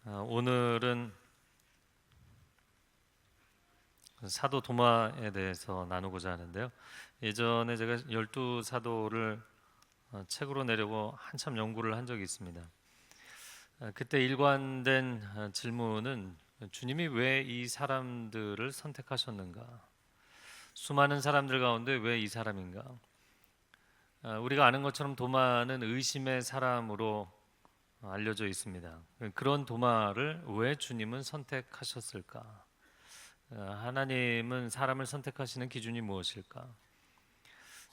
오늘은 사도 도마에 대해서 나누고자 하는데요. 예전에 제가 12사도를 책으로 내려고 한참 연구를 한 적이 있습니다. 그때 일관된 질문은 주님이 왜 이 사람들을 선택하셨는가? 수많은 사람들 가운데 왜 이 사람인가? 우리가 아는 것처럼 도마는 의심의 사람으로 알려져 있습니다. 그런 도마를 왜 주님은 선택하셨을까? 하나님은 사람을 선택하시는 기준이 무엇일까?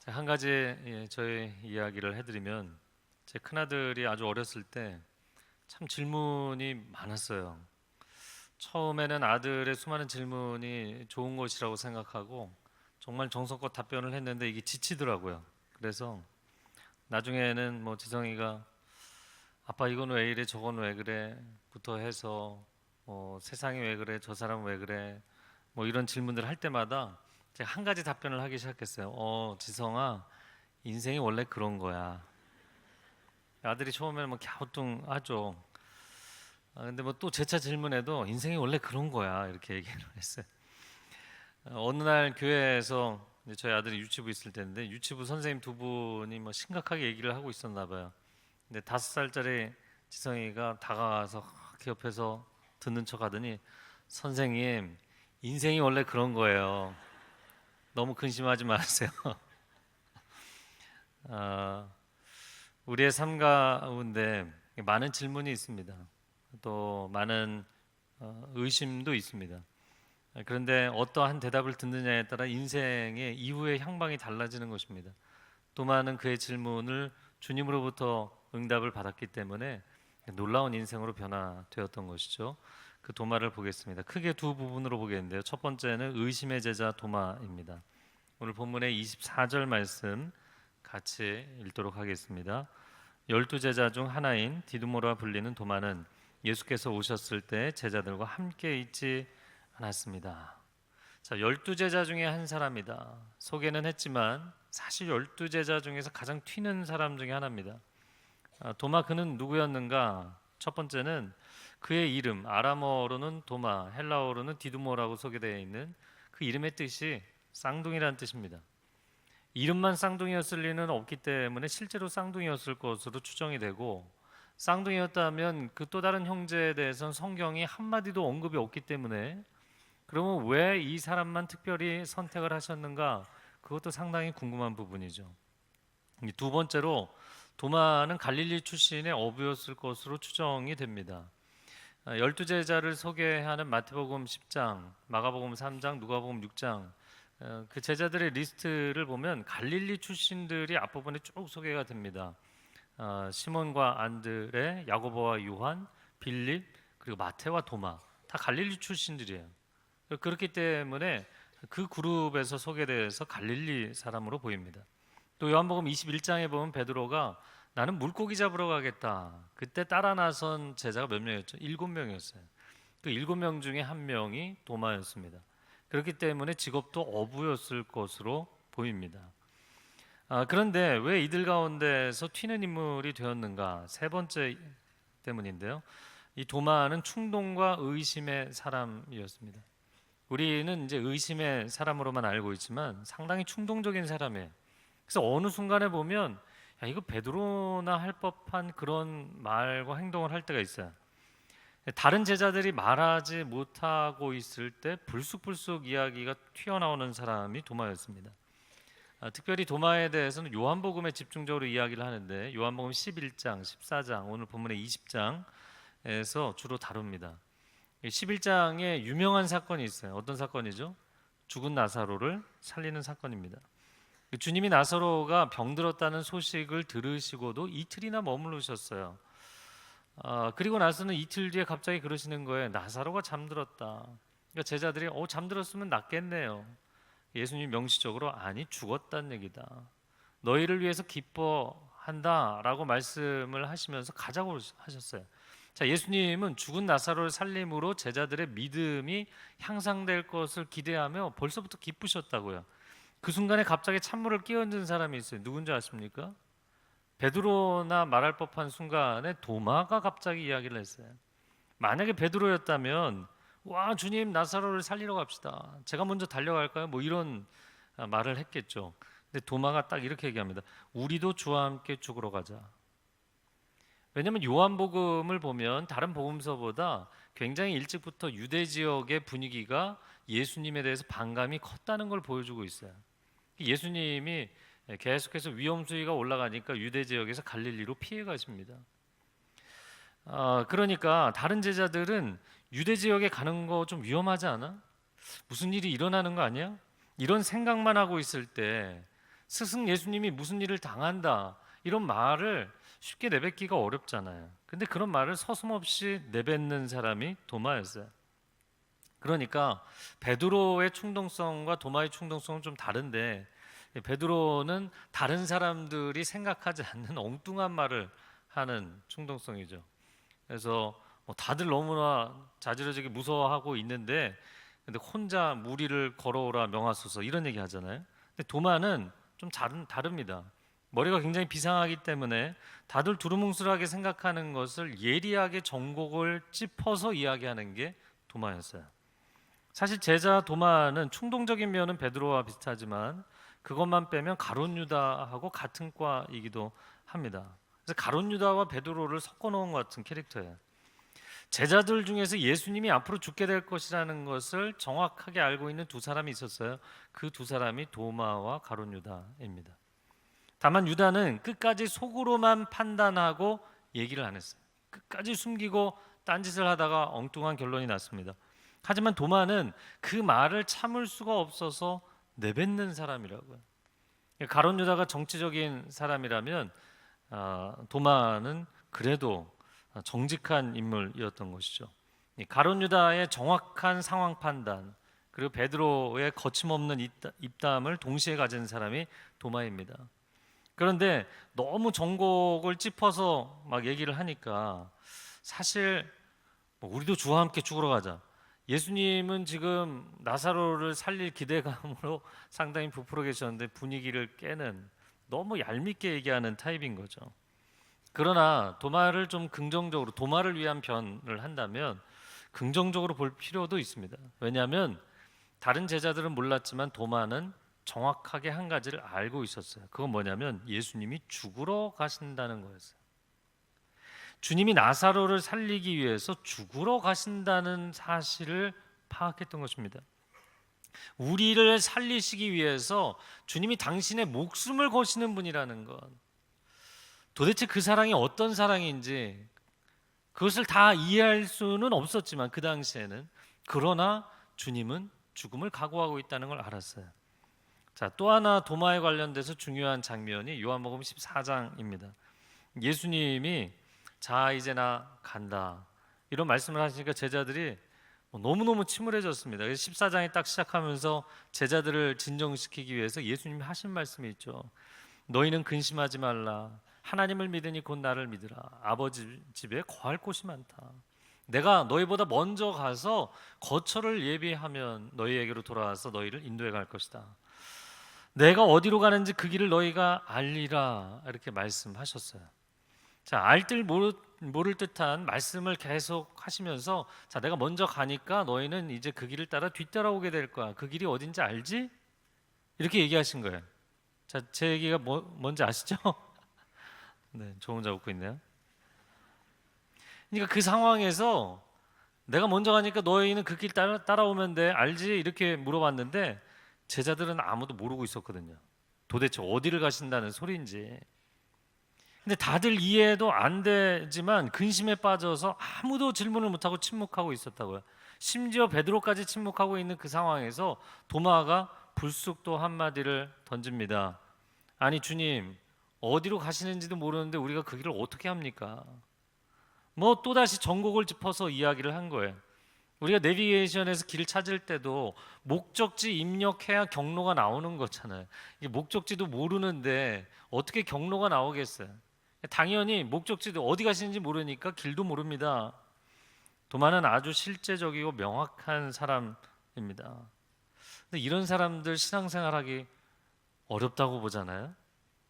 한 가지 저의 이야기를 해드리면, 제 큰아들이 아주 어렸을 때 참 질문이 많았어요. 처음에는 아들의 수많은 질문이 좋은 것이라고 생각하고 정말 정성껏 답변을 했는데 이게 지치더라고요. 그래서 나중에는 지성이가 아빠 이건 왜 이래 저건 왜 그래 부터 해서 세상이 왜 그래 저 사람은 왜 그래 이런 질문들을 할 때마다 제가 한 가지 답변을 하기 시작했어요. 지성아, 인생이 원래 그런 거야. 아들이 처음에는 갸우뚱하죠. 근데 또 재차 질문해도 인생이 원래 그런 거야 이렇게 얘기를 했어요. 어느 날 교회에서 저희 아들이 유치부 있을 때인데 유치부 선생님 두 분이 심각하게 얘기를 하고 있었나 봐요. 근데 5살짜리 지성이가 다가와서 그 옆에서 듣는 척 하더니, 선생님, 인생이 원래 그런 거예요. 너무 근심하지 마세요. 아, 우리의 삶 가운데 많은 질문이 있습니다. 또 많은 의심도 있습니다. 그런데 어떠한 대답을 듣느냐에 따라 인생의 이후의 향방이 달라지는 것입니다. 또 많은 그의 질문을 주님으로부터 응답을 받았기 때문에 놀라운 인생으로 변화되었던 것이죠. 그 도마를 보겠습니다. 크게 두 부분으로 보겠는데요. 첫 번째는 의심의 제자 도마입니다. 오늘 본문의 24절 말씀 같이 읽도록 하겠습니다. 12제자 중 하나인 디두모라 불리는 도마는 예수께서 오셨을 때 제자들과 함께 있지 않았습니다. 자, 12제자 중에 한 사람이다. 소개는 했지만 사실 12제자 중에서 가장 튀는 사람 중에 하나입니다. 도마, 그는 누구였는가? 첫 번째는 그의 이름, 아람어로는 도마, 헬라어로는 디두모라고 소개되어 있는 그 이름의 뜻이 쌍둥이라는 뜻입니다. 이름만 쌍둥이였을 리는 없기 때문에 실제로 쌍둥이였을 것으로 추정이 되고, 쌍둥이였다면 그 또 다른 형제에 대해서는 성경이 한마디도 언급이 없기 때문에, 그러면 왜 이 사람만 특별히 선택을 하셨는가? 그것도 상당히 궁금한 부분이죠. 두 번째로, 도마는 갈릴리 출신의 어부였을 것으로 추정이 됩니다. 12제자를 소개하는 마태복음 10장, 마가복음 3장, 누가복음 6장, 그 제자들의 리스트를 보면 갈릴리 출신들이 앞부분에 쭉 소개가 됩니다. 시몬과 안드레, 야고보와 요한, 빌립, 그리고 마태와 도마, 다 갈릴리 출신들이에요. 그렇기 때문에 그 그룹에서 소개돼서 갈릴리 사람으로 보입니다. 또 요한복음 21장에 보면 베드로가 나는 물고기 잡으러 가겠다. 그때 따라 나선 제자가 몇 명이었죠? 7명이었어요. 그 7명 중에 한 명이 도마였습니다. 그렇기 때문에 직업도 어부였을 것으로 보입니다. 그런데 왜 이들 가운데서 튀는 인물이 되었는가? 세 번째 때문인데요. 이 도마는 충동과 의심의 사람이었습니다. 우리는 이제 의심의 사람으로만 알고 있지만 상당히 충동적인 사람이에요. 그래서 어느 순간에 보면 이거 베드로나 할 법한 그런 말과 행동을 할 때가 있어요. 다른 제자들이 말하지 못하고 있을 때 불쑥불쑥 이야기가 튀어나오는 사람이 도마였습니다. 특별히 도마에 대해서는 요한복음에 집중적으로 이야기를 하는데 요한복음 11장, 14장, 오늘 본문의 20장에서 주로 다룹니다. 11장에 유명한 사건이 있어요. 어떤 사건이죠? 죽은 나사로를 살리는 사건입니다. 주님이 나사로가 병들었다는 소식을 들으시고도 이틀이나 머무르셨어요. 그리고 나서는 이틀 뒤에 갑자기 그러시는 거예요. 나사로가 잠들었다. 그러니까 제자들이 잠들었으면 낫겠네요. 예수님 명시적으로 아니 죽었다는 얘기다. 너희를 위해서 기뻐한다라고 말씀을 하시면서 가자고 하셨어요. 자, 예수님은 죽은 나사로를 살림으로 제자들의 믿음이 향상될 것을 기대하며 벌써부터 기쁘셨다고요. 그 순간에 갑자기 찬물을 끼얹은 사람이 있어요. 누군지 아십니까? 베드로나 말할 법한 순간에 도마가 갑자기 이야기를 했어요. 만약에 베드로였다면 와 주님 나사로를 살리러 갑시다. 제가 먼저 달려갈까요? 뭐 이런 말을 했겠죠. 근데 도마가 딱 이렇게 얘기합니다. 우리도 주와 함께 죽으러 가자. 왜냐하면 요한복음을 보면 다른 복음서보다 굉장히 일찍부터 유대 지역의 분위기가 예수님에 대해서 반감이 컸다는 걸 보여주고 있어요. 예수님이 계속해서 위험 수위가 올라가니까 유대 지역에서 갈릴리로 피해 가십니다. 그러니까 다른 제자들은 유대 지역에 가는 거 좀 위험하지 않아? 무슨 일이 일어나는 거 아니야? 이런 생각만 하고 있을 때 스승 예수님이 무슨 일을 당한다 이런 말을 쉽게 내뱉기가 어렵잖아요. 근데 그런 말을 서슴없이 내뱉는 사람이 도마였어요. 그러니까 베드로의 충동성과 도마의 충동성은 좀 다른데 베드로는 다른 사람들이 생각하지 않는 엉뚱한 말을 하는 충동성이죠. 그래서 다들 너무나 자지러지게 무서워하고 있는데 근데 혼자 무리를 걸어오라 명하소서 이런 얘기 하잖아요. 근데 도마는 좀 다릅니다. 머리가 굉장히 비상하기 때문에 다들 두루뭉술하게 생각하는 것을 예리하게 정곡을 짚어서 이야기하는 게 도마였어요. 사실 제자 도마는 충동적인 면은 베드로와 비슷하지만 그것만 빼면 가룟 유다하고 같은 과이기도 합니다. 그래서 가룟 유다와 베드로를 섞어 놓은 것 같은 캐릭터예요. 제자들 중에서 예수님이 앞으로 죽게 될 것이라는 것을 정확하게 알고 있는 두 사람이 있었어요. 그 두 사람이 도마와 가룟 유다입니다. 다만 유다는 끝까지 속으로만 판단하고 얘기를 안 했어요. 끝까지 숨기고 딴짓을 하다가 엉뚱한 결론이 났습니다. 하지만 도마는 그 말을 참을 수가 없어서 내뱉는 사람이라고요. 가룟 유다가 정치적인 사람이라면 도마는 그래도 정직한 인물이었던 것이죠. 가룟 유다의 정확한 상황 판단 그리고 베드로의 거침없는 입담을 동시에 가진 사람이 도마입니다. 그런데 너무 정곡을 짚어서 막 얘기를 하니까 사실 우리도 주와 함께 죽으러 가자. 예수님은 지금 나사로를 살릴 기대감으로 상당히 부풀어 계셨는데 분위기를 깨는 너무 얄밉게 얘기하는 타입인 거죠. 그러나 도마를 좀 긍정적으로 도마를 위한 변을 한다면 긍정적으로 볼 필요도 있습니다. 왜냐하면 다른 제자들은 몰랐지만 도마는 정확하게 한 가지를 알고 있었어요. 그건 뭐냐면 예수님이 죽으러 가신다는 거였어요. 주님이 나사로를 살리기 위해서 죽으러 가신다는 사실을 파악했던 것입니다. 우리를 살리시기 위해서 주님이 당신의 목숨을 거시는 분이라는 것. 도대체 그 사랑이 어떤 사랑인지 그것을 다 이해할 수는 없었지만 그 당시에는 그러나 주님은 죽음을 각오하고 있다는 걸 알았어요. 자, 또 하나 도마에 관련돼서 중요한 장면이 요한복음 14장입니다. 예수님이 자 이제 나 간다 이런 말씀을 하시니까 제자들이 너무너무 침울해졌습니다. 그래서 14장이 딱 시작하면서 제자들을 진정시키기 위해서 예수님이 하신 말씀이 있죠. 너희는 근심하지 말라. 하나님을 믿으니 곧 나를 믿으라. 아버지 집에 거할 곳이 많다. 내가 너희보다 먼저 가서 거처를 예비하면 너희에게로 돌아와서 너희를 인도해 갈 것이다. 내가 어디로 가는지 그 길을 너희가 알리라 이렇게 말씀하셨어요. 자, 알뜰 모를 듯한 말씀을 계속 하시면서 자, 내가 먼저 가니까 너희는 이제 그 길을 따라 뒤따라오게 될 거야. 그 길이 어딘지 알지? 이렇게 얘기하신 거예요. 자, 제 얘기가 뭔지 아시죠? 네, 저 혼자 웃고 있네요. 그러니까 그 상황에서 내가 먼저 가니까 너희는 그 길 따라오면 돼. 알지? 이렇게 물어봤는데 제자들은 아무도 모르고 있었거든요. 도대체 어디를 가신다는 소리인지. 근데 다들 이해도 안 되지만 근심에 빠져서 아무도 질문을 못하고 침묵하고 있었다고요. 심지어 베드로까지 침묵하고 있는 그 상황에서 도마가 불쑥 또 한마디를 던집니다. 아니 주님, 어디로 가시는지도 모르는데 우리가 그 길을 어떻게 합니까? 뭐 또다시 전곡을 짚어서 이야기를 한 거예요. 우리가 내비게이션에서 길을 찾을 때도 목적지 입력해야 경로가 나오는 거잖아요. 이게 목적지도 모르는데 어떻게 경로가 나오겠어요? 당연히 목적지도 어디 가시는지 모르니까 길도 모릅니다. 도마는 아주 실제적이고 명확한 사람입니다. 근데 이런 사람들 신앙생활하기 어렵다고 보잖아요.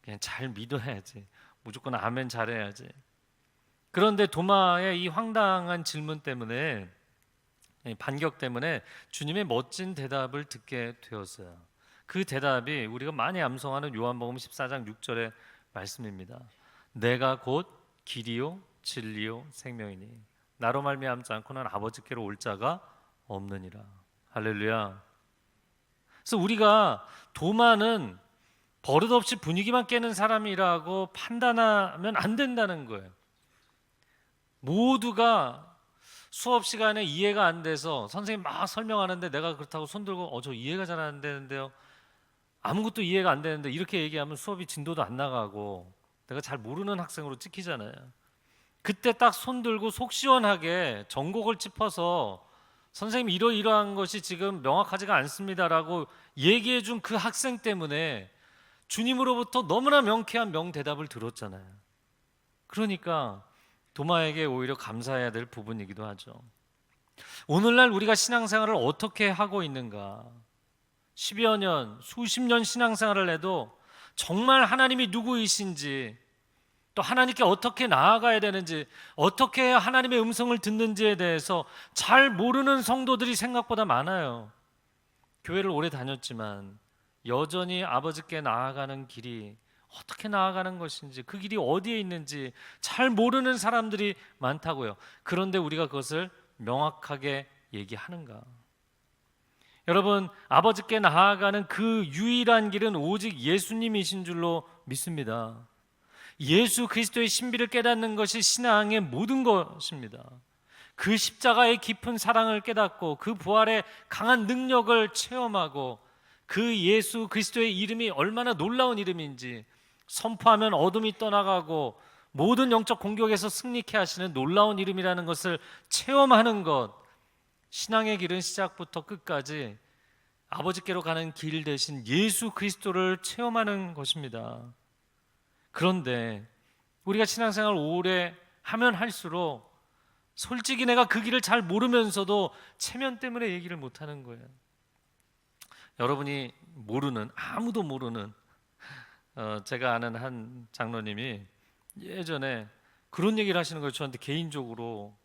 그냥 잘 믿어야지. 무조건 아멘 잘해야지. 그런데 도마의 이 황당한 질문 때문에, 이 반격 때문에 주님의 멋진 대답을 듣게 되었어요. 그 대답이 우리가 많이 암송하는 요한복음 14장 6절의 말씀입니다. 내가 곧 길이요 진리요 생명이니 나로 말미암지 않고는 아버지께로 올 자가 없느니라. 할렐루야. 그래서 우리가 도마는 버릇없이 분위기만 깨는 사람이라고 판단하면 안 된다는 거예요. 모두가 수업 시간에 이해가 안 돼서 선생님 막 설명하는데 내가 그렇다고 손 들고 저 이해가 잘 안 되는데요, 아무것도 이해가 안 되는데, 이렇게 얘기하면 수업이 진도도 안 나가고 내가 잘 모르는 학생으로 찍히잖아요. 그때 딱 손 들고 속 시원하게 전곡을 짚어서 선생님 이러이러한 것이 지금 명확하지가 않습니다라고 얘기해 준 그 학생 때문에 주님으로부터 너무나 명쾌한 명대답을 들었잖아요. 그러니까 도마에게 오히려 감사해야 될 부분이기도 하죠. 오늘날 우리가 신앙생활을 어떻게 하고 있는가? 10여 년, 수십 년 신앙생활을 해도 정말 하나님이 누구이신지, 또 하나님께 어떻게 나아가야 되는지, 어떻게 해야 하나님의 음성을 듣는지에 대해서 잘 모르는 성도들이 생각보다 많아요. 교회를 오래 다녔지만 여전히 아버지께 나아가는 길이 어떻게 나아가는 것인지, 그 길이 어디에 있는지 잘 모르는 사람들이 많다고요. 그런데 우리가 그것을 명확하게 얘기하는가? 여러분, 아버지께 나아가는 그 유일한 길은 오직 예수님이신 줄로 믿습니다. 예수 그리스도의 신비를 깨닫는 것이 신앙의 모든 것입니다. 그 십자가의 깊은 사랑을 깨닫고 그 부활의 강한 능력을 체험하고 그 예수 그리스도의 이름이 얼마나 놀라운 이름인지 선포하면 어둠이 떠나가고 모든 영적 공격에서 승리케 하시는 놀라운 이름이라는 것을 체험하는 것, 신앙의 길은 시작부터 끝까지 아버지께로 가는 길 대신 예수 그리스도를 체험하는 것입니다. 그런데 우리가 신앙생활 오래 하면 할수록 솔직히 내가 그 길을 잘 모르면서도 체면 때문에 얘기를 못하는 거예요. 여러분이 모르는, 아무도 모르는, 제가 아는 한 장로님이 예전에 그런 얘기를 하시는 거예요. 저한테 개인적으로.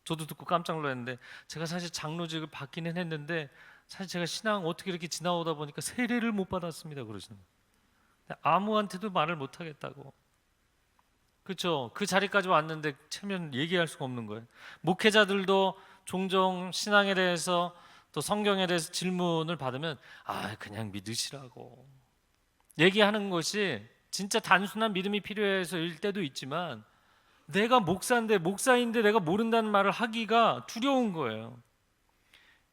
저도 듣고 깜짝 놀랐는데, 제가 사실 장로직을 받기는 했는데 사실 제가 신앙 어떻게 이렇게 지나오다 보니까 세례를 못 받았습니다 그러시는 거예요. 아무한테도 말을 못 하겠다고. 그렇죠? 그 자리까지 왔는데 체면 얘기할 수가 없는 거예요. 목회자들도 종종 신앙에 대해서 또 성경에 대해서 질문을 받으면 그냥 믿으시라고 얘기하는 것이 진짜 단순한 믿음이 필요해서일 때도 있지만, 내가 목사인데 내가 모른다는 말을 하기가 두려운 거예요.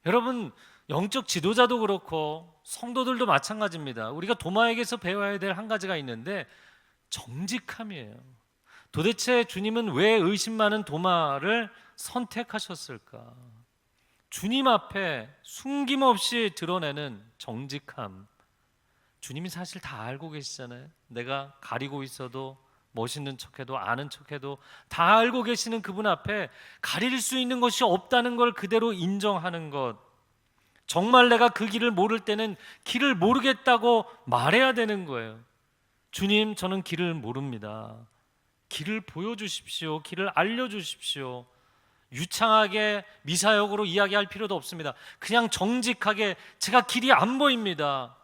여러분, 영적 지도자도 그렇고 성도들도 마찬가지입니다. 우리가 도마에게서 배워야 될 한 가지가 있는데 정직함이에요. 도대체 주님은 왜 의심 많은 도마를 선택하셨을까? 주님 앞에 숨김없이 드러내는 정직함. 주님이 사실 다 알고 계시잖아요. 내가 가리고 있어도, 멋있는 척해도, 아는 척해도 다 알고 계시는 그분 앞에 가릴 수 있는 것이 없다는 걸 그대로 인정하는 것. 정말 내가 그 길을 모를 때는 길을 모르겠다고 말해야 되는 거예요. 주님, 저는 길을 모릅니다. 길을 보여주십시오. 길을 알려주십시오. 유창하게 미사역으로 이야기할 필요도 없습니다. 그냥 정직하게 제가 길이 안 보입니다.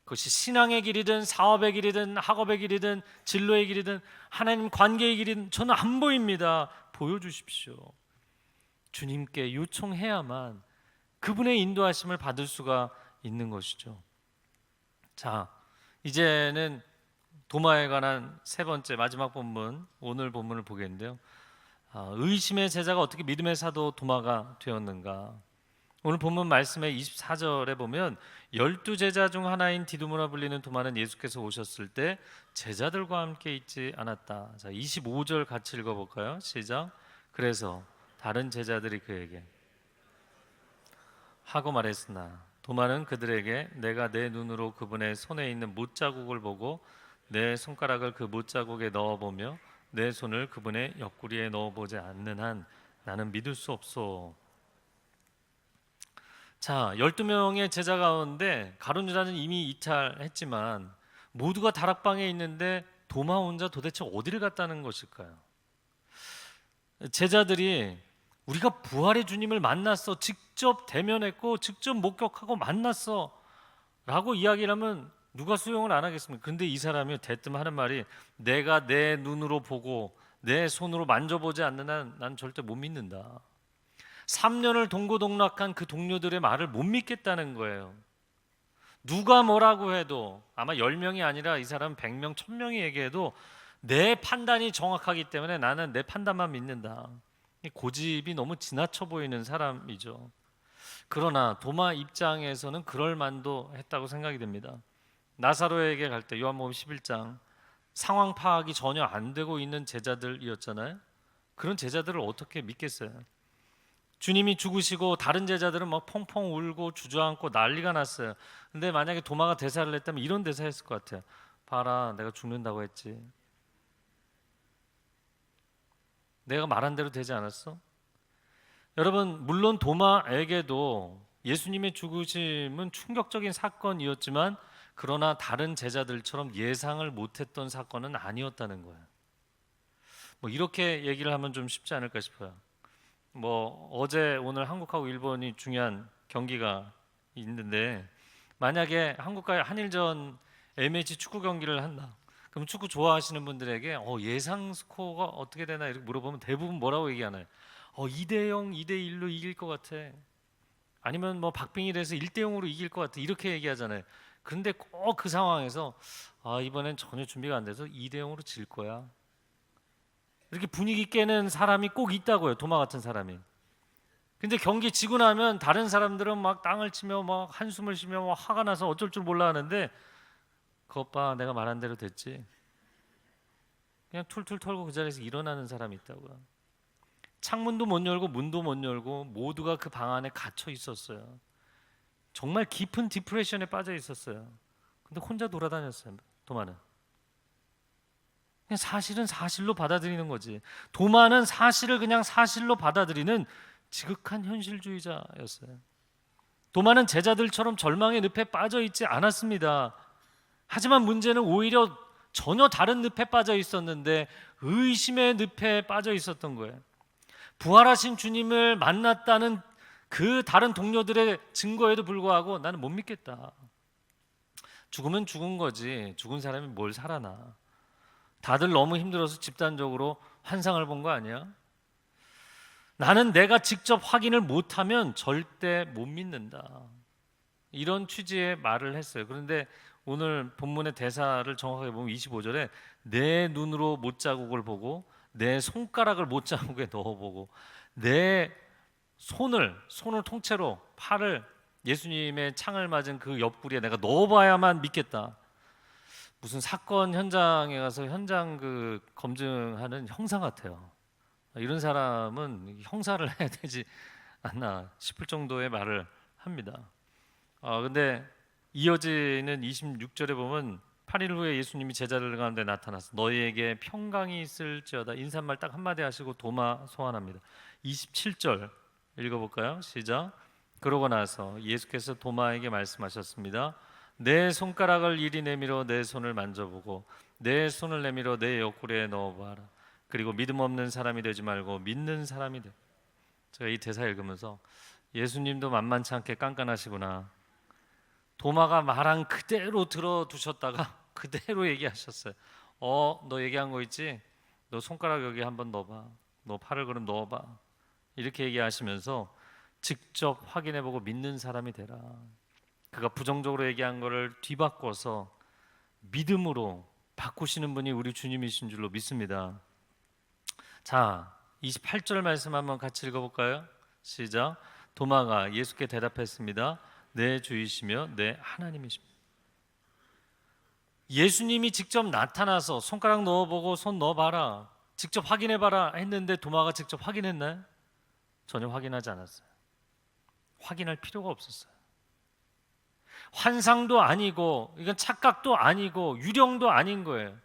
그것이 신앙의 길이든 사업의 길이든 학업의 길이든 진로의 길이든 하나님 관계의 길이든 저는 안 보입니다. 보여주십시오. 주님께 요청해야만 그분의 인도하심을 받을 수가 있는 것이죠. 자, 이제는 도마에 관한 세 번째 마지막 본문, 오늘 본문을 보겠는데요. 의심의 제자가 어떻게 믿음의 사도 도마가 되었는가? 오늘 본문 말씀의 24절에 보면 12제자 중 하나인 디두모라 불리는 도마는 예수께서 오셨을 때 제자들과 함께 있지 않았다. 자, 25절 같이 읽어볼까요? 시작. 그래서 다른 제자들이 그에게 하고 말했으나 도마는 그들에게 내가 내 눈으로 그분의 손에 있는 못자국을 보고 내 손가락을 그 못자국에 넣어보며 내 손을 그분의 옆구리에 넣어보지 않는 한 나는 믿을 수 없소. 자, 12명의 제자 가운데 가룟 유다는 이미 이탈했지만 모두가 다락방에 있는데 도마 혼자 도대체 어디를 갔다는 것일까요? 제자들이 우리가 부활의 주님을 만났어, 직접 대면했고 직접 목격하고 만났어 라고 이야기를 하면 누가 수용을 안 하겠습니까? 근데 이 사람이 대뜸 하는 말이 내가 내 눈으로 보고 내 손으로 만져보지 않는 한 난 절대 못 믿는다. 3년을 동고동락한 그 동료들의 말을 못 믿겠다는 거예요. 누가 뭐라고 해도 아마 10명이 아니라 이 사람 100명, 1000명이 얘기해도 내 판단이 정확하기 때문에 나는 내 판단만 믿는다. 고집이 너무 지나쳐 보이는 사람이죠. 그러나 도마 입장에서는 그럴 만도 했다고 생각이 됩니다. 나사로에게 갈 때 요한복음 11장 상황 파악이 전혀 안 되고 있는 제자들이었잖아요. 그런 제자들을 어떻게 믿겠어요? 주님이 죽으시고 다른 제자들은 막 펑펑 울고 주저앉고 난리가 났어요. 근데 만약에 도마가 대사를 했다면 이런 대사했을 것 같아요. 봐라, 내가 죽는다고 했지. 내가 말한 대로 되지 않았어? 여러분, 물론 도마에게도 예수님의 죽으심은 충격적인 사건이었지만 그러나 다른 제자들처럼 예상을 못했던 사건은 아니었다는 거예요. 뭐 이렇게 얘기를 하면 좀 쉽지 않을까 싶어요. 뭐 어제 오늘 한국하고 일본이 중요한 경기가 있는데 만약에 한국과 한일전 A매치 축구 경기를 한다. 그럼 축구 좋아하시는 분들에게 예상 스코어가 어떻게 되나 이렇게 물어보면 대부분 뭐라고 얘기하나요? 2대 0, 2대 1로 이길 것 같아. 아니면 뭐 박빙이라서 1대 0으로 이길 것 같아. 이렇게 얘기하잖아요. 그런데 꼭 그 상황에서 이번엔 전혀 준비가 안 돼서 2대 0으로 질 거야. 이렇게 분위기 깨는 사람이 꼭 있다고요. 도마 같은 사람이. 근데 경기 지고 나면 다른 사람들은 막 땅을 치며 막 한숨을 쉬며 막 화가 나서 어쩔 줄 몰라 하는데 그것 봐, 내가 말한 대로 됐지. 그냥 툴툴 털고 그 자리에서 일어나는 사람이 있다고요. 창문도 못 열고 문도 못 열고 모두가 그 방 안에 갇혀 있었어요. 정말 깊은 디프레션에 빠져 있었어요. 근데 혼자 돌아다녔어요. 도마는. 그냥 사실은 사실로 받아들이는 거지. 도마는 사실을 그냥 사실로 받아들이는 지극한 현실주의자였어요. 도마는 제자들처럼 절망의 늪에 빠져 있지 않았습니다. 하지만 문제는 오히려 전혀 다른 늪에 빠져 있었는데 의심의 늪에 빠져 있었던 거예요. 부활하신 주님을 만났다는 그 다른 동료들의 증거에도 불구하고 나는 못 믿겠다. 죽으면 죽은 거지. 죽은 사람이 뭘 살아나. 다들 너무 힘들어서 집단적으로 환상을 본 거 아니야? 나는 내가 직접 확인을 못하면 절대 못 믿는다. 이런 취지의 말을 했어요. 그런데 오늘 본문의 대사를 정확하게 보면 25절에 내 눈으로 못자국을 보고 내 손가락을 못자국에 넣어보고 내 손을 통째로 팔을 예수님의 창을 맞은 그 옆구리에 내가 넣어봐야만 믿겠다. 무슨 사건 현장에 가서 현장 그 검증하는 형사 같아요. 이런 사람은 형사를 해야 되지 않나 싶을 정도의 말을 합니다. 근데 이어지는 26절에 보면 8일 후에 예수님이 제자들 가운데 나타나서 너희에게 평강이 있을지어다 인사말 딱 한마디 하시고 도마 소환합니다. 27절 읽어볼까요? 시작. 그러고 나서 예수께서 도마에게 말씀하셨습니다. 내 손가락을 이리 내밀어 내 손을 만져보고 내 손을 내밀어 내 옆구리에 넣어봐라. 그리고 믿음 없는 사람이 되지 말고 믿는 사람이 돼. 제가 이 대사 읽으면서 예수님도 만만치 않게 깐깐하시구나. 도마가 말한 그대로 들어두셨다가 그대로 얘기하셨어요. 너 얘기한 거 있지? 너 손가락 여기 한번 넣어봐. 너 팔을 그럼 넣어봐. 이렇게 얘기하시면서 직접 확인해보고 믿는 사람이 되라. 그가 부정적으로 얘기한 거를 뒤바꿔서 믿음으로 바꾸시는 분이 우리 주님이신 줄로 믿습니다. 자, 28절 말씀 한번 같이 읽어볼까요? 시작. 도마가 예수께 대답했습니다. 내 주이시며 내 하나님이십니다. 예수님이 직접 나타나서 손가락 넣어보고 손 넣어봐라, 직접 확인해봐라 했는데 도마가 직접 확인했나요? 전혀 확인하지 않았어요. 확인할 필요가 없었어요. 환상도 아니고 이건 착각도 아니고 유령도 아닌 거예요.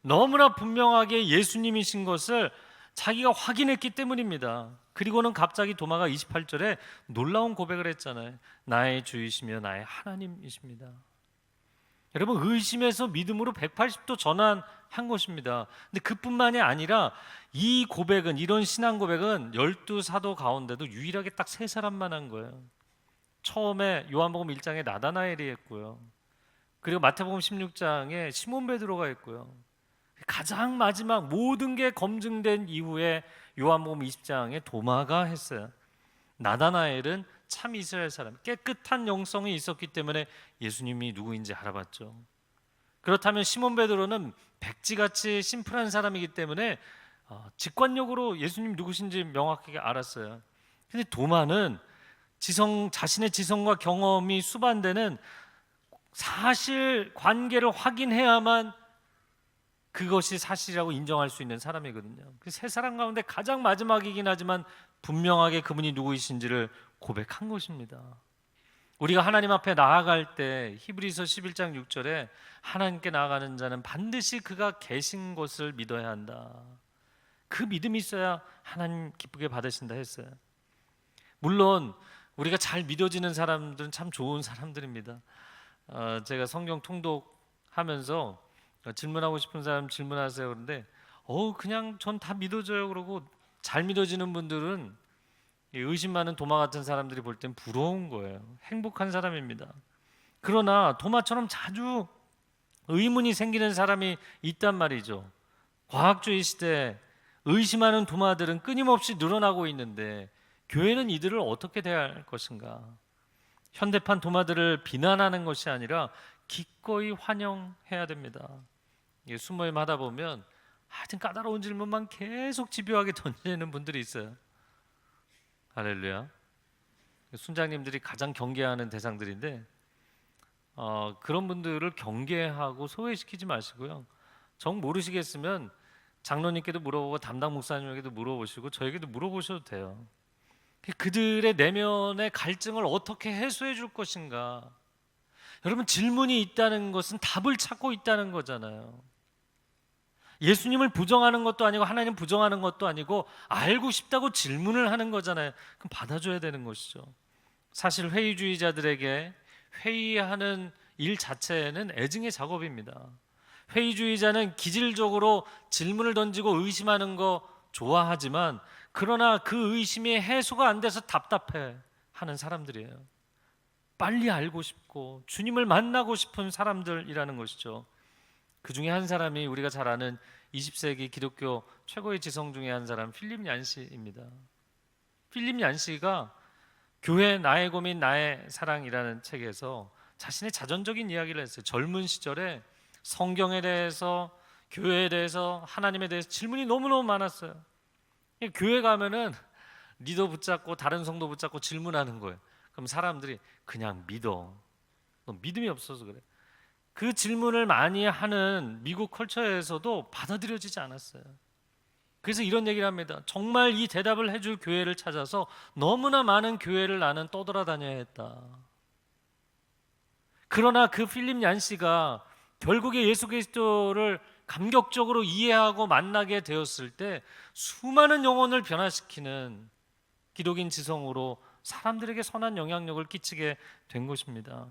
너무나 분명하게 예수님이신 것을 자기가 확인했기 때문입니다. 그리고는 갑자기 도마가 28절에 놀라운 고백을 했잖아요. 나의 주이시며 나의 하나님이십니다. 여러분, 의심에서 믿음으로 180도 전환한 것입니다. 근데 그뿐만이 아니라 이 고백은, 이런 신앙 고백은 12사도 가운데도 유일하게 딱 세 사람만 한 거예요. 처음에 요한복음 1장에 나다나엘이 했고요. 그리고 마태복음 16장에 시몬 베드로가 했고요. 가장 마지막 모든 게 검증된 이후에 요한복음 20장에 도마가 했어요. 나다나엘은 참 이스라엘 사람, 깨끗한 영성이 있었기 때문에 예수님이 누구인지 알아봤죠. 그렇다면 시몬 베드로는 백지같이 심플한 사람이기 때문에 직관력으로 예수님 누구신지 명확하게 알았어요. 근데 도마는 자신의 지성과 경험이 수반되는 사실 관계를 확인해야만 그것이 사실이라고 인정할 수 있는 사람이거든요. 그 세 사람 가운데 가장 마지막이긴 하지만 분명하게 그분이 누구이신지를 고백한 것입니다. 우리가 하나님 앞에 나아갈 때 히브리서 11장 6절에 하나님께 나아가는 자는 반드시 그가 계신 것을 믿어야 한다. 그 믿음이 있어야 하나님 기쁘게 받으신다 했어요. 물론 우리가 잘 믿어지는 사람들은 참 좋은 사람들입니다. 제가 성경 통독하면서 질문하고 싶은 사람 질문하세요. 그런데 그냥 전 다 믿어져요. 그러고 잘 믿어지는 분들은 의심 많은 도마 같은 사람들이 볼 땐 부러운 거예요. 행복한 사람입니다. 그러나 도마처럼 자주 의문이 생기는 사람이 있단 말이죠. 과학주의 시대에 의심하는 도마들은 끊임없이 늘어나고 있는데 교회는 이들을 어떻게 대할 것인가? 현대판 도마들을 비난하는 것이 아니라 기꺼이 환영해야 됩니다. 수모임 하다 보면 하여튼 까다로운 질문만 계속 집요하게 던지는 분들이 있어요. 할렐루야. 순장님들이 가장 경계하는 대상들인데 그런 분들을 경계하고 소외시키지 마시고요. 정 모르시겠으면 장로님께도 물어보고 담당 목사님에게도 물어보시고 저에게도 물어보셔도 돼요. 그들의 내면의 갈증을 어떻게 해소해 줄 것인가. 여러분, 질문이 있다는 것은 답을 찾고 있다는 거잖아요. 예수님을 부정하는 것도 아니고 하나님 부정하는 것도 아니고 알고 싶다고 질문을 하는 거잖아요. 그럼 받아줘야 되는 것이죠. 사실 회의주의자들에게 회의하는 일 자체는 애증의 작업입니다. 회의주의자는 기질적으로 질문을 던지고 의심하는 거 좋아하지만 그러나 그 의심이 해소가 안 돼서 답답해 하는 사람들이에요. 빨리 알고 싶고 주님을 만나고 싶은 사람들이라는 것이죠. 그 중에 한 사람이 우리가 잘 아는 20세기 기독교 최고의 지성 중에 한 사람 필립 얀시입니다. 필립 얀시가 교회 나의 고민 나의 사랑이라는 책에서 자신의 자전적인 이야기를 했어요. 젊은 시절에 성경에 대해서, 교회에 대해서, 하나님에 대해서 질문이 너무너무 많았어요. 교회 가면은 리더 붙잡고 다른 성도 붙잡고 질문하는 거예요. 그럼 사람들이 그냥 믿어. 너 믿음이 없어서 그래. 그 질문을 많이 하는 미국 컬처에서도 받아들여지지 않았어요. 그래서 이런 얘기를 합니다. 정말 이 대답을 해줄 교회를 찾아서 너무나 많은 교회를 나는 떠돌아다녀야 했다. 그러나 그 필립 얀시가 결국에 예수 그리스도를 감격적으로 이해하고 만나게 되었을 때 수많은 영혼을 변화시키는 기독인 지성으로 사람들에게 선한 영향력을 끼치게 된 것입니다.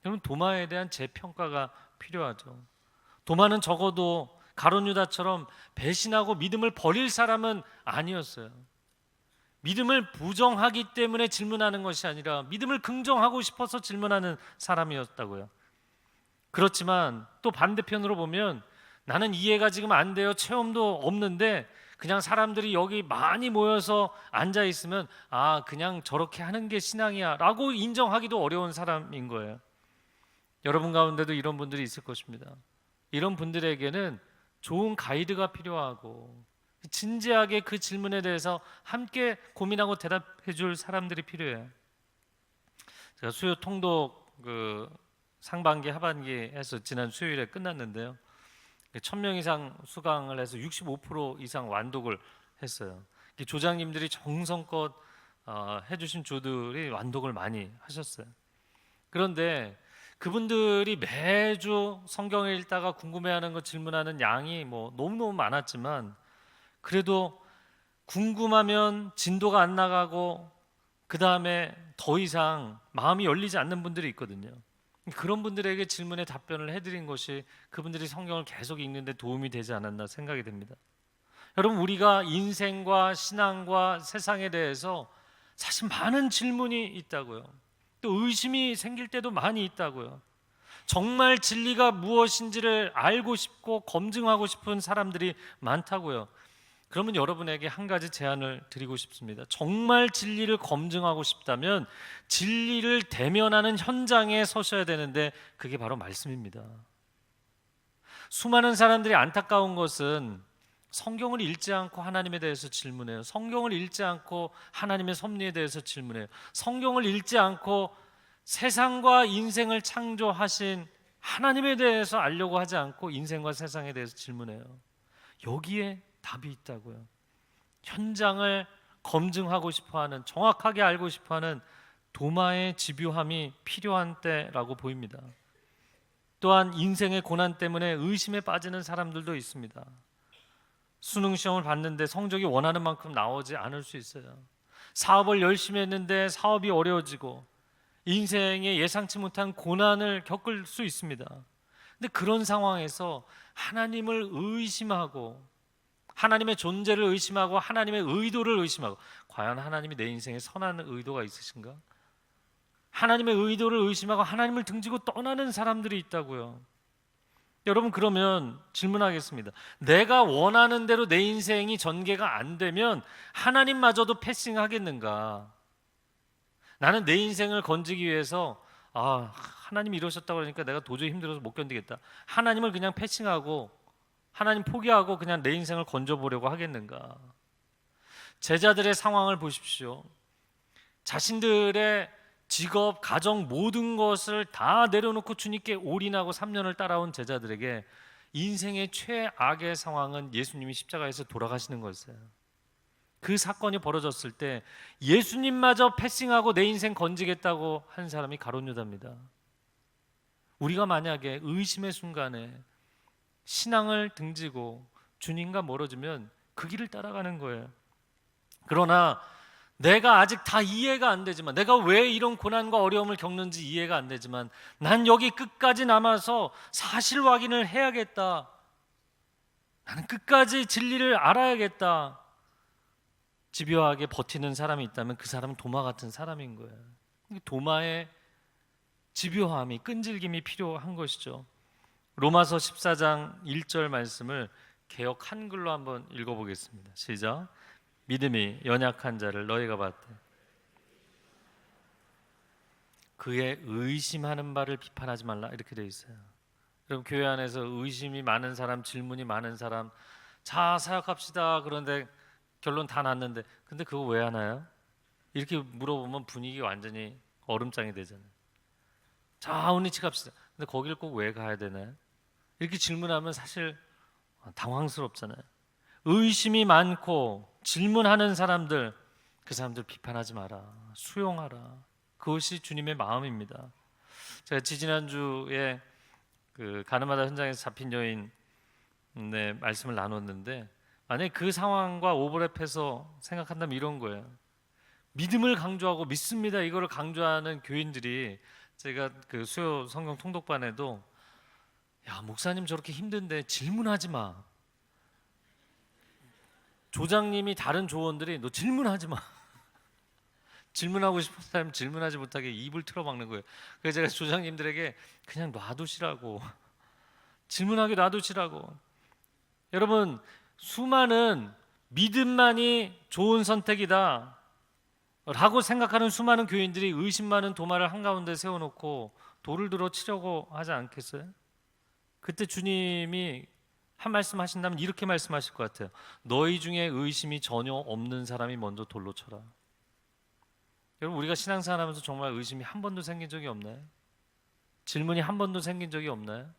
여러분, 도마에 대한 재평가가 필요하죠. 도마는 적어도 가룟 유다처럼 배신하고 믿음을 버릴 사람은 아니었어요. 믿음을 부정하기 때문에 질문하는 것이 아니라 믿음을 긍정하고 싶어서 질문하는 사람이었다고요. 그렇지만 또 반대편으로 보면 나는 이해가 지금 안 돼요. 체험도 없는데 그냥 사람들이 여기 많이 모여서 앉아 있으면 그냥 저렇게 하는 게 신앙이야 라고 인정하기도 어려운 사람인 거예요. 여러분 가운데도 이런 분들이 있을 것입니다. 이런 분들에게는 좋은 가이드가 필요하고 진지하게 그 질문에 대해서 함께 고민하고 대답해 줄 사람들이 필요해요. 제가 수요 통독 상반기 하반기에서 지난 수요일에 끝났는데요. 1000명 이상 수강을 해서 65% 이상 완독을 했어요. 조장님들이 정성껏 해주신 조들이 완독을 많이 하셨어요. 그런데 그분들이 매주 성경을 읽다가 궁금해하는 거 질문하는 양이 너무너무 많았지만 그래도 궁금하면 진도가 안 나가고 그 다음에 더 이상 마음이 열리지 않는 분들이 있거든요. 그런 분들에게 질문에 답변을 해드린 것이 그분들이 성경을 계속 읽는데 도움이 되지 않았나 생각이 됩니다. 여러분, 우리가 인생과 신앙과 세상에 대해서 사실 많은 질문이 있다고요. 또 의심이 생길 때도 많이 있다고요. 정말 진리가 무엇인지를 알고 싶고 검증하고 싶은 사람들이 많다고요. 그러면 여러분에게 한 가지 제안을 드리고 싶습니다. 정말 진리를 검증하고 싶다면 진리를 대면하는 현장에 서셔야 되는데 그게 바로 말씀입니다. 수많은 사람들이 안타까운 것은 성경을 읽지 않고 하나님에 대해서 질문해요. 성경을 읽지 않고 하나님의 섭리에 대해서 질문해요. 성경을 읽지 않고 세상과 인생을 창조하신 하나님에 대해서 알려고 하지 않고 인생과 세상에 대해서 질문해요. 여기에 답이 있다고요. 현장을 검증하고 싶어하는, 정확하게 알고 싶어하는 도마의 집요함이 필요한 때라고 보입니다. 또한 인생의 고난 때문에 의심에 빠지는 사람들도 있습니다. 수능 시험을 봤는데 성적이 원하는 만큼 나오지 않을 수 있어요. 사업을 열심히 했는데 사업이 어려워지고 인생에 예상치 못한 고난을 겪을 수 있습니다. 근데 그런 상황에서 하나님을 의심하고 하나님의 존재를 의심하고 하나님의 의도를 의심하고, 과연 하나님이 내 인생에 선한 의도가 있으신가? 하나님의 의도를 의심하고 하나님을 등지고 떠나는 사람들이 있다고요. 여러분, 그러면 질문하겠습니다. 내가 원하는 대로 내 인생이 전개가 안 되면 하나님마저도 패싱하겠는가? 나는 내 인생을 건지기 위해서 하나님이 이러셨다고 그러니까 내가 도저히 힘들어서 못 견디겠다. 하나님을 그냥 패싱하고 하나님 포기하고 그냥 내 인생을 건져보려고 하겠는가? 제자들의 상황을 보십시오. 자신들의 직업, 가정 모든 것을 다 내려놓고 주님께 올인하고 3년을 따라온 제자들에게 인생의 최악의 상황은 예수님이 십자가에서 돌아가시는 거였어요. 그 사건이 벌어졌을 때 예수님마저 패싱하고 내 인생 건지겠다고 한 사람이 가룟 유다입니다. 우리가 만약에 의심의 순간에 신앙을 등지고 주님과 멀어지면 그 길을 따라가는 거예요. 그러나 내가 아직 다 이해가 안 되지만, 내가 왜 이런 고난과 어려움을 겪는지 이해가 안 되지만 난 여기 끝까지 남아서 사실 확인을 해야겠다. 나는 끝까지 진리를 알아야겠다. 집요하게 버티는 사람이 있다면 그 사람은 도마 같은 사람인 거예요. 도마의 집요함이, 끈질김이 필요한 것이죠. 로마서 14장 1절 말씀을 개역 한글로 한번 읽어보겠습니다. 시작. 믿음이 연약한 자를 너희가 봤대. 그의 의심하는 바를 비판하지 말라, 이렇게 되어 있어요. 여러분, 교회 안에서 의심이 많은 사람, 질문이 많은 사람, 자 사역합시다 그런데 결론 다 났는데 근데 그거 왜 하나요? 이렇게 물어보면 분위기 완전히 얼음장이 되잖아요. 자 은희치 갑시다. 근데 거길 꼭 왜 가야 되나요? 이렇게 질문하면 사실 당황스럽잖아요. 의심이 많고 질문하는 사람들, 그 사람들 비판하지 마라, 수용하라. 그것이 주님의 마음입니다. 제가 지지난주에 그 가늠하다 현장에서 잡힌 여인의 말씀을 나눴는데, 만약에 그 상황과 오버랩해서 생각한다면 이런 거예요. 믿음을 강조하고 믿습니다 이거를 강조하는 교인들이, 제가 그 수요 성경 통독반에도 야 목사님 저렇게 힘든데 질문하지 마. 조장님이 다른 조원들이 너 질문하지 마. 질문하고 싶은 사람 질문하지 못하게 입을 틀어막는 거예요. 그래서 제가 조장님들에게 그냥 놔두시라고, 질문하게 놔두시라고. 여러분, 수많은 믿음만이 좋은 선택이다 라고 생각하는 수많은 교인들이 의심 많은 도마를 한가운데 세워놓고 돌을 들어 치려고 하지 않겠어요? 그때 주님이 한 말씀 하신다면 이렇게 말씀하실 것 같아요. 너희 중에 의심이 전혀 없는 사람이 먼저 돌로 쳐라. 여러분, 우리가 신앙생활 하면서 정말 의심이 한 번도 생긴 적이 없나요? 질문이 한 번도 생긴 적이 없나요?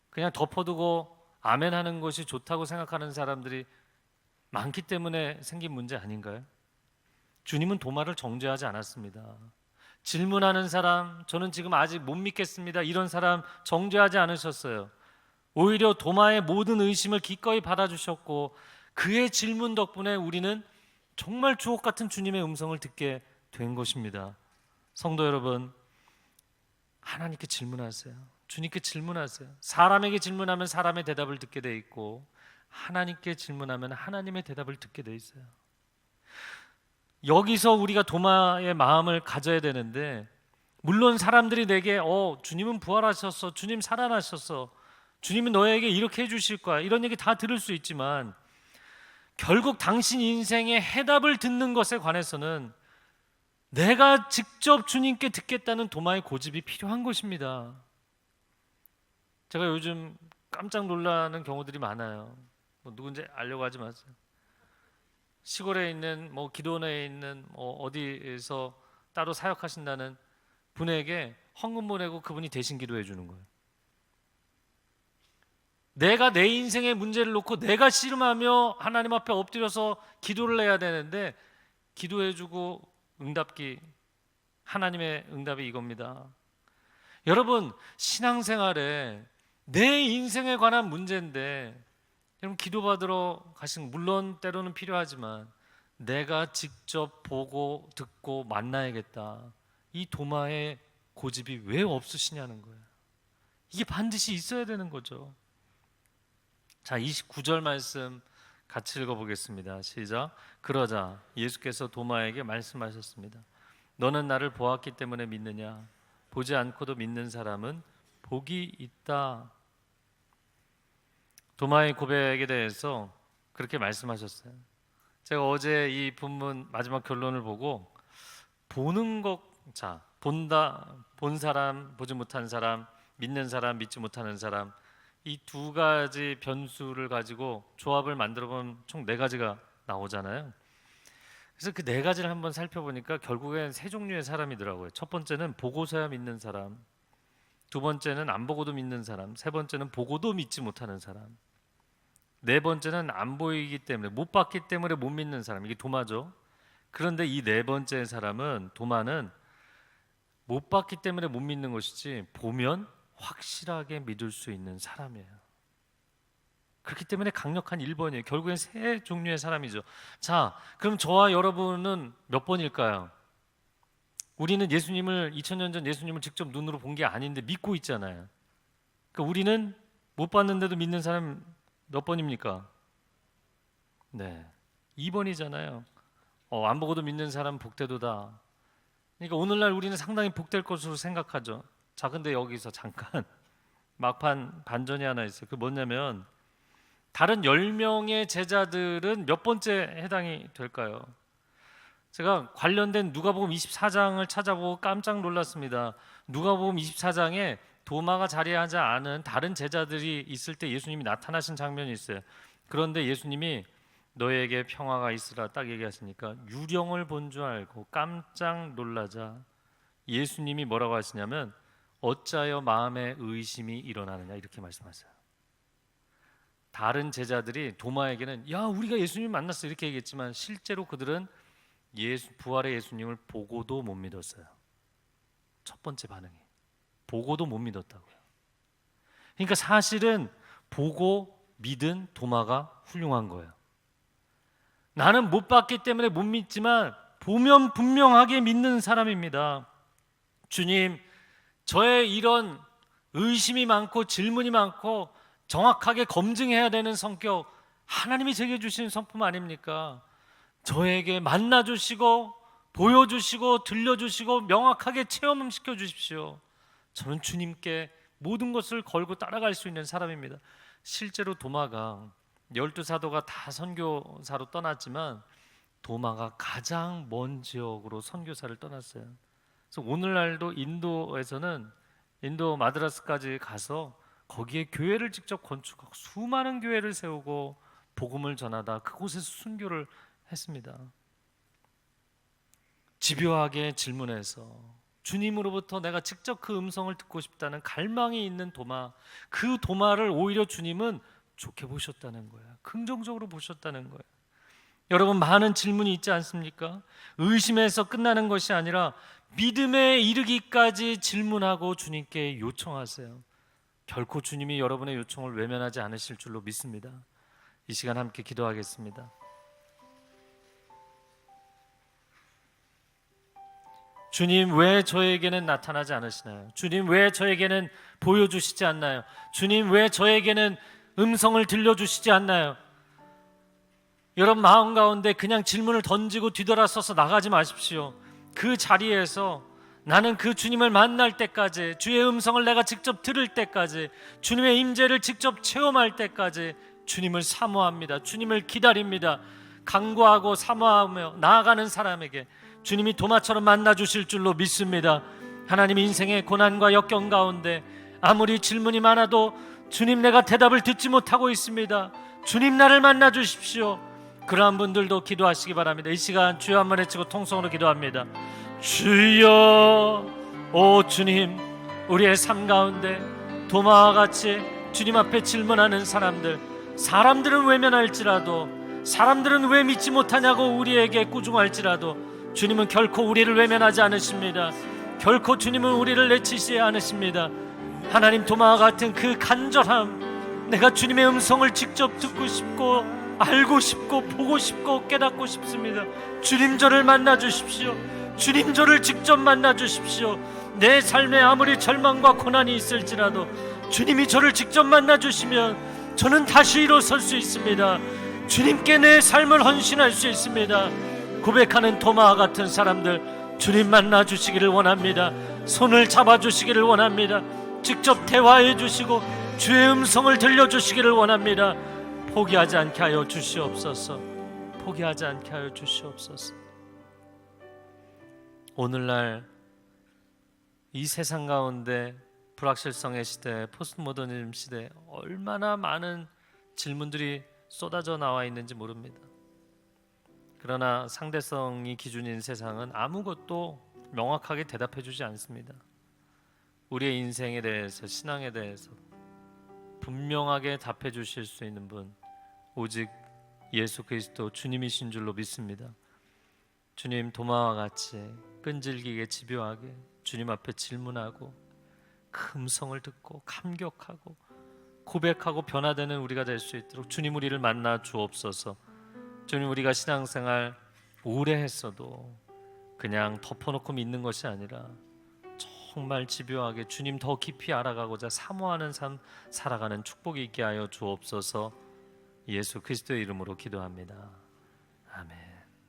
그냥 덮어두고 아멘 하는 것이 좋다고 생각하는 사람들이 많기 때문에 생긴 문제 아닌가요? 주님은 도마를 정죄하지 않았습니다. 질문하는 사람, 저는 지금 아직 못 믿겠습니다, 이런 사람 정죄하지 않으셨어요. 오히려 도마의 모든 의심을 기꺼이 받아주셨고 그의 질문 덕분에 우리는 정말 주옥 같은 주님의 음성을 듣게 된 것입니다. 성도 여러분, 하나님께 질문하세요. 주님께 질문하세요. 사람에게 질문하면 사람의 대답을 듣게 돼 있고 하나님께 질문하면 하나님의 대답을 듣게 돼 있어요. 여기서 우리가 도마의 마음을 가져야 되는데, 물론 사람들이 내게 주님은 부활하셨어, 주님 살아나셨어, 주님은 너에게 이렇게 해주실 거야, 이런 얘기 다 들을 수 있지만 결국 당신 인생의 해답을 듣는 것에 관해서는 내가 직접 주님께 듣겠다는 도마의 고집이 필요한 것입니다. 제가 요즘 깜짝 놀라는 경우들이 많아요. 누군지 알려고 하지 마세요. 시골에 있는 기도원에 있는 어디에서 따로 사역하신다는 분에게 헌금 보내고 그분이 대신 기도해 주는 거예요. 내가 내 인생의 문제를 놓고 내가 씨름하며 하나님 앞에 엎드려서 기도를 해야 되는데 기도해 주고 응답기, 하나님의 응답이 이겁니다. 여러분, 신앙생활에 내 인생에 관한 문제인데 여러분 기도받으러 가신, 물론 때로는 필요하지만 내가 직접 보고 듣고 만나야겠다, 이 도마의 고집이 왜 없으시냐는 거예요. 이게 반드시 있어야 되는 거죠. 자, 29절 말씀 같이 읽어보겠습니다. 시작. 그러자 예수께서 도마에게 말씀하셨습니다. 너는 나를 보았기 때문에 믿느냐? 보지 않고도 믿는 사람은 복이 있다. 도마의 고백에 대해서 그렇게 말씀하셨어요. 제가 어제 이 본문 마지막 결론을 보고 보는 것, 본 사람, 보지 못한 사람, 믿는 사람, 믿지 못하는 사람, 이 두 가지 변수를 가지고 조합을 만들어 보면 총 네 가지가 나오잖아요. 그래서 그 네 가지를 한번 살펴보니까 결국엔 세 종류의 사람이더라고요. 첫 번째는 보고서야 믿는 사람, 두 번째는 안 보고도 믿는 사람, 세 번째는 보고도 믿지 못하는 사람, 네 번째는 안 보이기 때문에, 못 봤기 때문에 못 믿는 사람. 이게 도마죠. 그런데 이 네 번째 사람은, 도마는 못 봤기 때문에 못 믿는 것이지 보면 확실하게 믿을 수 있는 사람이에요. 그렇기 때문에 강력한 1번이에요. 결국엔 세 종류의 사람이죠. 자, 그럼 저와 여러분은 몇 번일까요? 우리는 예수님을, 2000년 전 예수님을 직접 눈으로 본 게 아닌데 믿고 있잖아요. 그러니까 우리는 못 봤는데도 믿는 사람 몇 번입니까? 네, 2번이잖아요. 안 보고도 믿는 사람 복되도다. 그러니까 오늘날 우리는 상당히 복될 것으로 생각하죠. 자, 근데 여기서 잠깐 막판 반전이 하나 있어요. 그 뭐냐면 다른 10명의 제자들은 몇 번째 해당이 될까요? 제가 관련된 누가복음 24장을 찾아보고 깜짝 놀랐습니다. 누가복음 24장에 도마가 자리하지 않은 다른 제자들이 있을 때 예수님이 나타나신 장면이 있어요. 그런데 예수님이 너에게 평화가 있으라 딱 얘기하시니까 유령을 본 줄 알고 깜짝 놀라자 예수님이 뭐라고 하시냐면 어찌하여 마음에 의심이 일어나느냐, 이렇게 말씀하세요. 다른 제자들이 도마에게는 야, 우리가 예수님 만났어, 이렇게 얘기했지만 실제로 그들은 부활의 예수님을 보고도 못 믿었어요. 첫 번째 반응이 보고도 못 믿었다고요. 그러니까 사실은 보고 믿은 도마가 훌륭한 거예요. 나는 못 봤기 때문에 못 믿지만 보면 분명하게 믿는 사람입니다. 주님, 저의 이런 의심이 많고 질문이 많고 정확하게 검증해야 되는 성격, 하나님이 제게 주신 성품 아닙니까? 저에게 만나주시고 보여주시고 들려주시고 명확하게 체험시켜 주십시오. 저는 주님께 모든 것을 걸고 따라갈 수 있는 사람입니다. 실제로 도마가 12사도가 다 선교사로 떠났지만 도마가 가장 먼 지역으로 선교사를 떠났어요. 그래서 오늘날도 인도에서는 인도 마드라스까지 가서 거기에 교회를 직접 건축하고 수많은 교회를 세우고 복음을 전하다 그곳에서 순교를 했습니다. 집요하게 질문해서 주님으로부터 내가 직접 그 음성을 듣고 싶다는 갈망이 있는 도마, 그 도마를 오히려 주님은 좋게 보셨다는 거예요. 긍정적으로 보셨다는 거예요. 여러분, 많은 질문이 있지 않습니까? 의심에서 끝나는 것이 아니라 믿음에 이르기까지 질문하고 주님께 요청하세요. 결코 주님이 여러분의 요청을 외면하지 않으실 줄로 믿습니다. 이 시간 함께 기도하겠습니다. 주님 왜 저에게는 나타나지 않으시나요? 주님 왜 저에게는 보여주시지 않나요? 주님 왜 저에게는 음성을 들려주시지 않나요? 여러분 마음 가운데 그냥 질문을 던지고 뒤돌아서서 나가지 마십시오. 그 자리에서 나는 그 주님을 만날 때까지, 주의 음성을 내가 직접 들을 때까지, 주님의 임재를 직접 체험할 때까지 주님을 사모합니다. 주님을 기다립니다. 간구하고 사모하며 나아가는 사람에게 주님이 도마처럼 만나주실 줄로 믿습니다. 하나님, 인생의 고난과 역경 가운데 아무리 질문이 많아도 주님, 내가 대답을 듣지 못하고 있습니다. 주님, 나를 만나주십시오. 그러한 분들도 기도하시기 바랍니다. 이 시간 주여 한번 외치고 통성으로 기도합니다. 주여, 오 주님, 우리의 삶 가운데 도마와 같이 주님 앞에 질문하는 사람들은 외면할지라도, 사람들은 왜 믿지 못하냐고 우리에게 꾸중할지라도 주님은 결코 우리를 외면하지 않으십니다. 결코 주님은 우리를 내치시지 않으십니다. 하나님, 도마와 같은 그 간절함, 내가 주님의 음성을 직접 듣고 싶고 알고 싶고 보고 싶고 깨닫고 싶습니다. 주님, 저를 만나 주십시오. 주님, 저를 직접 만나 주십시오. 내 삶에 아무리 절망과 고난이 있을지라도 주님이 저를 직접 만나 주시면 저는 다시 일어설 수 있습니다. 주님께 내 삶을 헌신할 수 있습니다. 고백하는 도마와 같은 사람들, 주님 만나 주시기를 원합니다. 손을 잡아 주시기를 원합니다. 직접 대화해 주시고 주의 음성을 들려주시기를 원합니다. 포기하지 않게 하여 주시옵소서. 포기하지 않게 하여 주시옵소서. 오늘날 이 세상 가운데 불확실성의 시대, 포스트모더니즘 시대, 얼마나 많은 질문들이 쏟아져 나와 있는지 모릅니다. 그러나 상대성이 기준인 세상은 아무것도 명확하게 대답해 주지 않습니다. 우리의 인생에 대해서, 신앙에 대해서 분명하게 답해 주실 수 있는 분, 오직 예수 그리스도 주님이신 줄로 믿습니다. 주님, 도마와 같이 끈질기게 집요하게 주님 앞에 질문하고 그 음성을 듣고 감격하고 고백하고 변화되는 우리가 될 수 있도록 주님, 우리를 만나 주옵소서. 주님, 우리가 신앙생활 오래 했어도 그냥 덮어놓고 믿는 것이 아니라 정말 집요하게 주님 더 깊이 알아가고자 사모하는 삶 살아가는 축복이 있게 하여 주옵소서. 예수 그리스도의 이름으로 기도합니다.